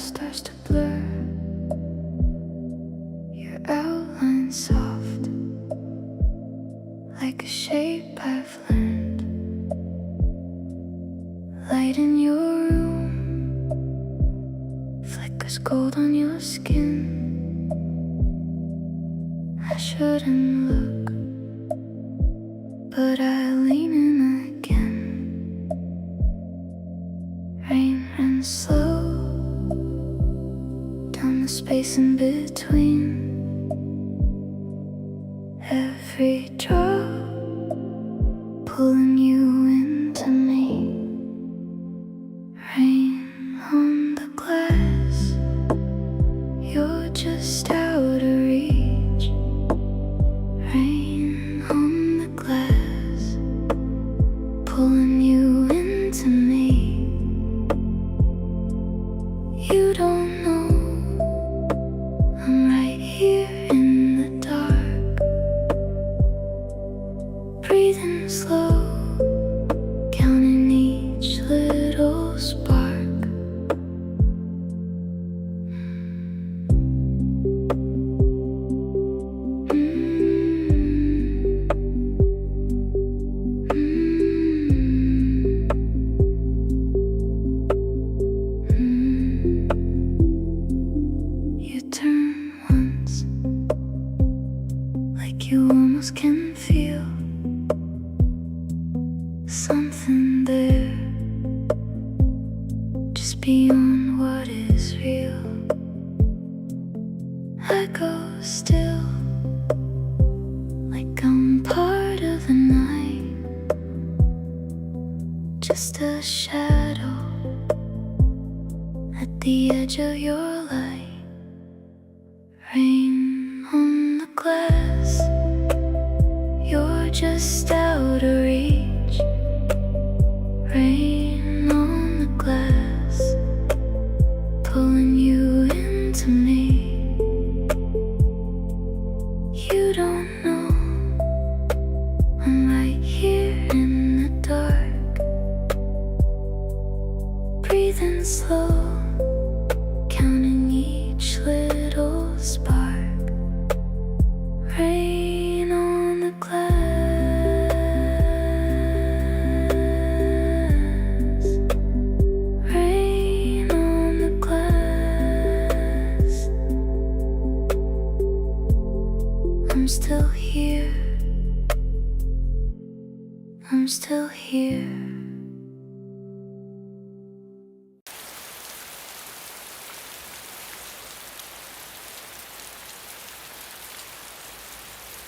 starts to blur, your outline soft, like a shape I've learned. Light in your room flickers gold on your skin. I shouldn't look, but I lean in again. Rain runs slow down the space in between. Every drop pulling you into me. Rain on the glass, you're just out of reach. Rain on the glass, pulling you into me. You don't know I'm right here in the dark, breathing slow, counting each little spark. You turn once, like you almost can feel something there, just beyond what is real. I go still, like I'm part of the night, just a shadow at the edge of your light. Rain on the glass, you're just out of reach. Rain on the glass, pulling you into me. You don't know I'm right here in the dark, breathing slow, counting each little spark. Rain on the glass, rain on the glass. I'm still here, I'm still here.